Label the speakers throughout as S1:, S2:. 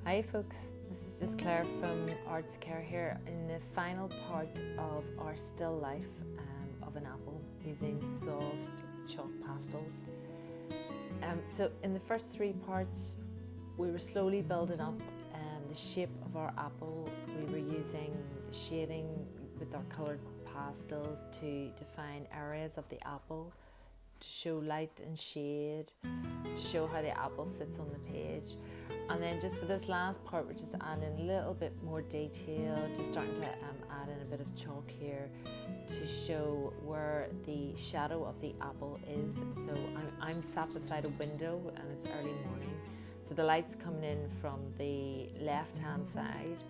S1: Hi folks, this is just Clare from Arts Care here in the final part of our still life of an apple using soft chalk pastels. So in the first three parts we were slowly building up the shape of our apple. We were using shading with our coloured pastels to define areas of the apple, to show light and shade, to show how the apple sits on the page. And then just for this last part, we're just adding a little bit more detail, just starting to add in a bit of chalk here to show where the shadow of the apple is. So I'm sat beside a window and it's early morning. So the light's coming in from the left-hand side,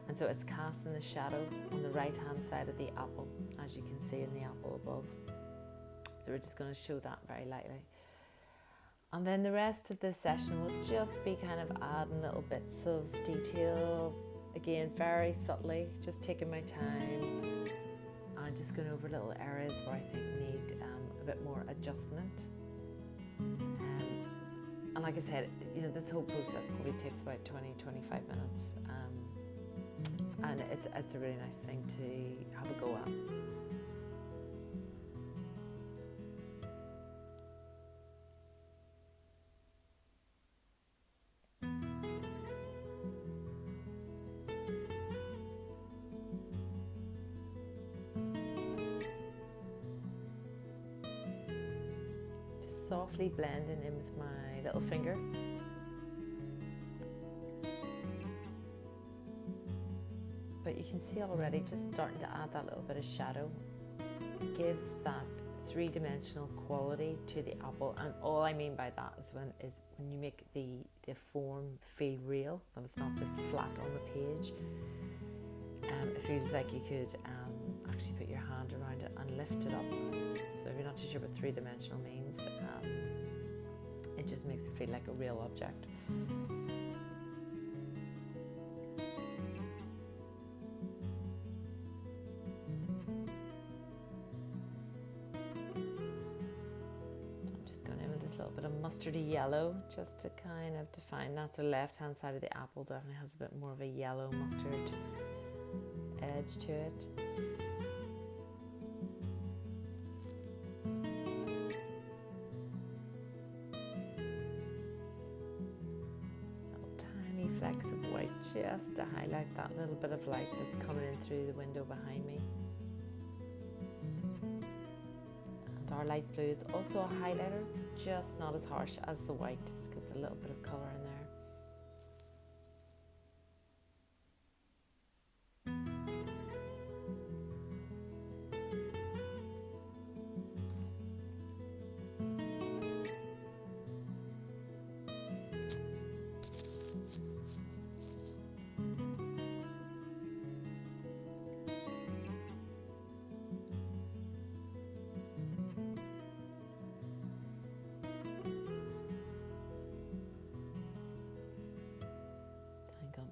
S1: and so it's casting the shadow on the right-hand side of the apple, as you can see in the apple above. So we're just going to show that very lightly. And then the rest of this session will just be kind of adding little bits of detail, again very subtly, just taking my time and just going over little areas where I think need a bit more adjustment. And like I said, this whole process probably takes about 20-25 minutes, and it's a really nice thing to have a go at. Softly blending in with my little finger. But you can see already just starting to add that little bit of shadow. It gives that three-dimensional quality to the apple, and all I mean by that is when you make the form feel real, and it's not just flat on the page. It feels like you could actually put your hand around it and lift it up. So if you're not too sure what three-dimensional means, it just makes it feel like a real object. I'm just going in with this little bit of mustardy yellow just to kind of define that. So the left-hand side of the apple definitely has a bit more of a yellow mustard edge to it. Flecks of white just to highlight that little bit of light that's coming in through the window behind me. And our light blue is also a highlighter, just not as harsh as the white, just gives a little bit of colour in there.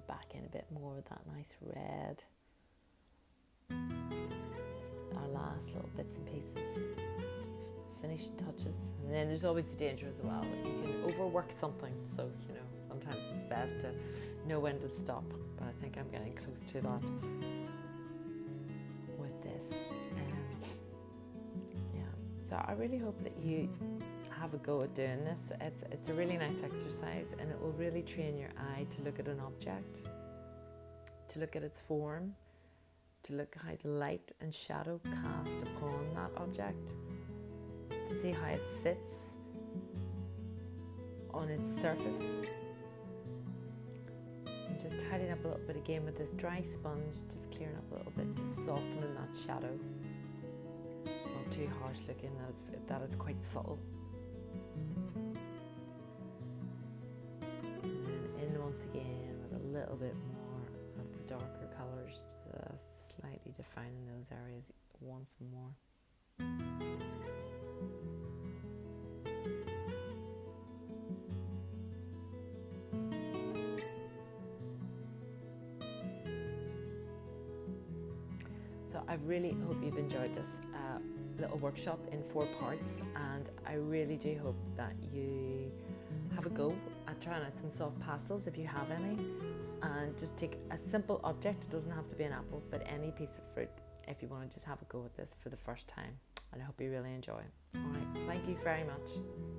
S1: Back in a bit more with that nice red. Just our last little bits and pieces, just finishing touches. And then there's always the danger as well that you can overwork something, so sometimes it's best to know when to stop, but I think I'm getting close to that with this. So I really hope that you have a go at doing this. It's a really nice exercise, and it will really train your eye to look at an object, to look at its form, to look how the light and shadow cast upon that object, to see how it sits on its surface, and just tidying up a little bit again with this dry sponge, just clearing up a little bit, just softening that shadow. It's not too harsh looking, that is quite subtle. And then once again with a little bit more of the darker colours, just slightly defining those areas once more. So I really hope you've enjoyed this little workshop in 4 parts, and I really do hope that you have a go at trying out some soft pastels if you have any, and just take a simple object. It doesn't have to be an apple, but any piece of fruit if you want to just have a go at this for the first time. And I hope you really enjoy. All right, thank you very much.